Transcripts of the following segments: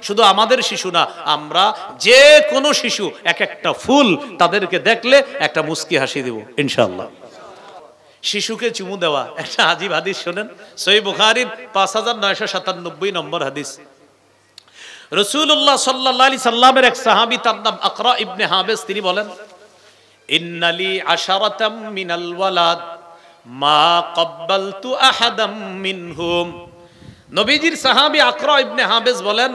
শুধু আমাদের শিশু না, আমরা যে কোনো শিশু এক একটা ফুল, তাদেরকে দেখলে একটা মুস্কি হাসি দেব ইনশাআল্লাহ। শিশুকে চুমু দেওয়া একটা আজীব হাদিস শোনেন, সহিহ বুখারীর 5997 নম্বর হাদিস। রাসূলুল্লাহ সাল্লাল্লাহু আলাইহি সাল্লামের এক সাহাবী, তার নাম আকরা ইবনে হাবেস, তিনি বলেন, ইন্নালি আশারাতাম মিনাল ওয়ালাদ মা ক্বাব্বালতু আহাদাম মিনহুম। নবীজির সাহাবী আকরা ইবনে হাবেস বলেন,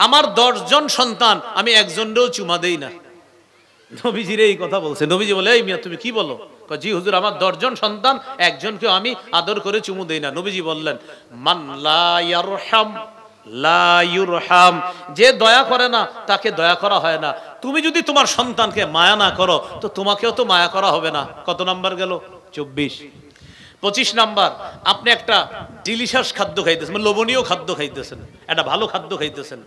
আমার 10 জন সন্তান, আমি একজনেরও চুমা দেই না। নবীজির এই কথা বলছে। নবীজি বলে, এই মিয়া তুমি কি বলো? জি হুজুর, আমার 10 জন সন্তান, একজনকে আমি আদর করে চুমু দেই না। নবীজি বললেন, মান লা ইয়ারহাম লা ইউরহাম, যে দয়া করে না তাকে দয়া করা হয় না। তুমি যদি তোমার সন্তানকে মায়া না করো তো তোমাকেও তো মায়া করা হবে না। কত নাম্বার গেল? 24। 25 নাম্বার, আপনি একটা ডিলিশিয়াস খাদ্য খাইতেছেন, লোভনীয় খাদ্য খাইতেছেন, একটা ভালো খাদ্য খাইতেছেন।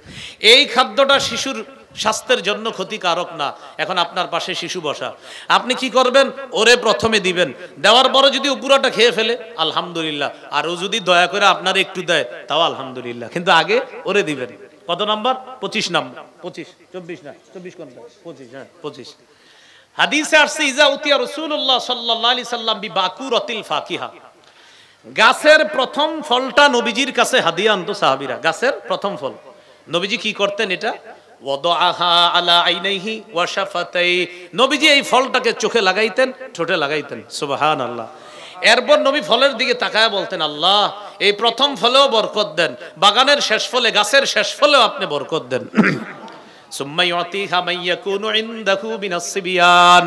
এই খাদ্যটা শিশুর স্বাস্থ্যের জন্য ক্ষতিকারক না। এখন আপনার পাশে শিশু বসা, আপনি কি করবেন? ওরে প্রথমে দিবেন, দেওয়ার পরে যদি উপরাটা খেয়ে ফেলে আলহামদুলিল্লাহ, আর ও যদি দয়া করে আপনার একটু দেয় তাও আলহামদুলিল্লাহ, কিন্তু আগে ওরে দিবেন। কত নাম্বার? 25 নাম্বার। 25, 24 না, 24 কোনটা? 25, হ্যাঁ 25। হাদিসে আসছে, ইজা উতিয়া রাসূলুল্লাহ সাল্লাল্লাহু আলাইহি সাল্লাম বিবাকুরাতিল ফাকিহা, গাছের প্রথম ফলটা নবীজির কাছে হাদিয়া আনতো সাহাবীরা। গাছের প্রথম ফল নবীজি কি করতেন? এটা ওয়াদাআহা আলা আইনাইহি ওয়া শাফাতাই, নবীজি এই ফলটাকে চোখে লাগাইতেন, ঠোঁটে লাগাইতেন। সুবহানাল্লাহ। এরপর নবী ফলের দিকে তাকায় বলতেন, আল্লাহ এই প্রথম ফলেও বরকত দেন, বাগানের শেষ ফলে, গাছের শেষ ফলেও আপনি বরকত দেন। সুম্মা ইউতিহা মাইয়াকুনু ইনদাহু মিনাস সিবিয়ান,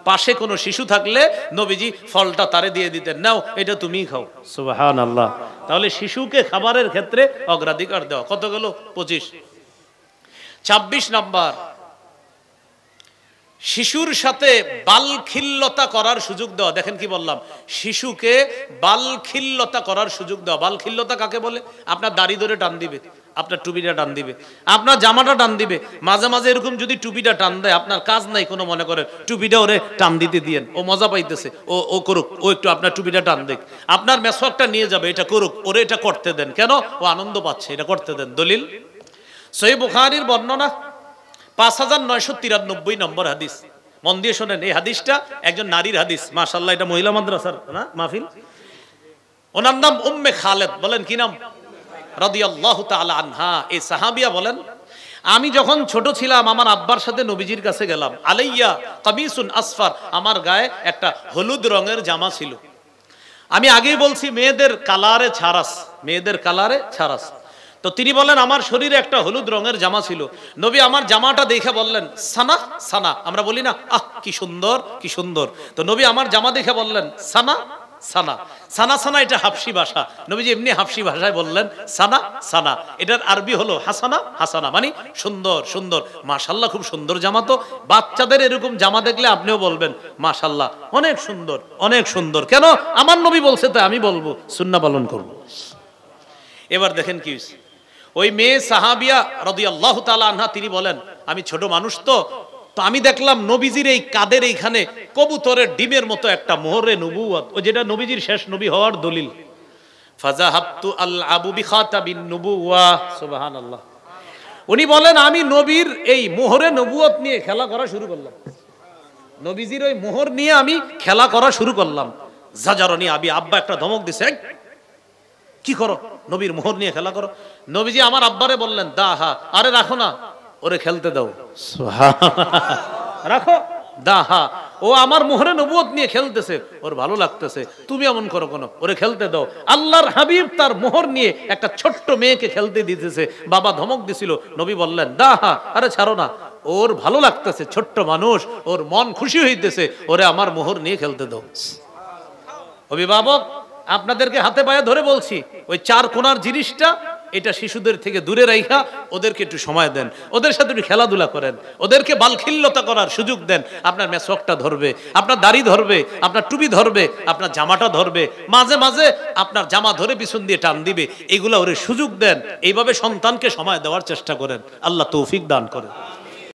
পাশে কোনো শিশু থাকলে নবীজি ফলটা তারে দিয়ে দিতেন, নাও এটা তুমিই খাও। সুবহানাল্লাহ। তাহলে শিশুকে খাবারের ক্ষেত্রে অগ্রাধিকার দেওয়া। কত গেল? 25। 26 নাম্বার, শিশুর সাথে বালখিল্যতা করার সুযোগ দেওয়া। দেখেন কি বললাম, শিশুকে বালখিল্যতা করার সুযোগ দেওয়া। বালখিল্যতা কাকে বলে? আপনার দাড়ি ধরে টান দিবে, আপনার টুপিটা টান দিবে, আপনার জামাটা টান দিবে। মাঝে মাঝে এরকম যদি টুপিটা টান দেয়, আপনার কাজ নাই কোনো, মনে করে টুপিটা ওরে টান দিতে দিয়েন, ও মজা পাইতেছে, ও করুক, ও একটু আপনার টুপিটা টান দেখ। আপনার মেসওয়াকটা নিয়ে যাবে, এটা করুক, ওরে এটা করতে দেন। কেন? ও আনন্দ পাচ্ছে, এটা করতে দেন। দলিল সহিহ বুখারীর বর্ণনা 5993 নম্বর হাদিস। মন দিয়ে শোনেন, এই হাদিসটা একজন নারীর হাদিস। মাশাআল্লাহ, এটা মহিলা মাদ্রাসার না মাহফিল। ওনার নাম উম্মে খালেদ। বলেন কি নাম? রাদিয়াল্লাহু তাআলা আনহা। এই সাহাবিয়া বলেন, আমি যখন ছোট ছিলাম আমার আব্বার সাথে নবীজির কাছে গেলাম। আলাইয়া কামিসুন আসফার, আমার গায়ে একটা হলুদ রঙের জামা ছিল। আমি আগেই বলছি মেয়েদের কালারে ছাড়াস, মেয়েদের কালারে ছাড়াস। তো তিনি বলেন, আমার শরীরে একটা হলুদ রঙের জামা ছিল। নবী আমার জামাটা দেখে বললেন, সানা সানা। আমরা বলি না, আহ কি সুন্দর, কি সুন্দর। তো নবী আমার জামা দেখে বললেন, সানা সানা। সানা সানা এটা হাফসি ভাষা। নবীজি এমনি হাফসি ভাষায় বললেন সানা সানা। এটার আরবি হলো হাসানা হাসানা, মানে সুন্দর সুন্দর। মাশাআল্লাহ, খুব সুন্দর জামা। তো বাচ্চাদের এরকম জামা দেখলে আপনিও বলবেন মাশাআল্লাহ, অনেক সুন্দর, অনেক সুন্দর। কেন? আমার নবী বলছে, তাই আমি বলবো, সুন্নাহ পালন করব। এবার দেখেন কি হয়েছে। ওই মেয়ে সাহাবিয়া রাদিয়াল্লাহু তাআলা আনহা, তিনি বলেন, আমি ছোট মানুষ তো আমি দেখলাম নবীজির এই কাদের এইখানে কবুতরের ডিমের মতো একটা মোহরে নবুয়ত, ও যেটা নবীজির শেষ নবী হওয়ার দলিল। ফাযাহাবতু আলআবু বিখাতাবিন নবুওয়া। সুবহানাল্লাহ। উনি বলেন, আমি নবীর এই মোহরে নবুয়ত নিয়ে খেলা করা শুরু করলাম। নবীজির ওই মোহর নিয়ে আমি খেলা করা শুরু করলাম। জাজারনি আবি, আব্বা একটা ধমক দিছে, কি করো? নবীর মোহর নিয়ে খেলা করো। নবীজি আমার আব্বারে বললেন, দাহা, আরে রাখো না, ওরে খেলতে দাও। রাখো, দাহা, ও আমার মোহরে নবুয়ত নিয়ে খেলতেছে, ওর ভালো লাগতেছে, তুমি এমন করো কেন? ওরে খেলতে দাও। আল্লাহর হাবিব তার মোহর নিয়ে একটা ছোট্ট মেয়েকে খেলতে দিতেছে, বাবা ধমক দিছিল। নবী বললেন, দাহা, আরে ছাড়ো না, ওর ভালো লাগতেছে, ছোট্ট মানুষ, ওর মন খুশি হইতেছে, ওরে আমার মোহর নিয়ে খেলতে দাও। অভিভাবক, আপনাদেরকে হাতে পায়ে ধরে বলছি, ওই চার কোণার জিনিসটা, এটা শিশুদের থেকে দূরে রাখা ওদেরকে একটু সময় দেন, ওদের সাথে একটু খেলাধুলা করেন, ওদেরকে বালখিল্যতা করার সুযোগ দেন। আপনার মেসওয়াকটা ধরবে, আপনার দাড়ি ধরবে, আপনার টুপি ধরবে, আপনার জামাটা ধরবে, মাঝে মাঝে আপনার জামা ধরে পিছন দিয়ে টান দিবে। এগুলা ওরে সুযোগ দেন। এইভাবে সন্তানকে সময় দেওয়ার চেষ্টা করেন। আল্লাহ তৌফিক দান করেন।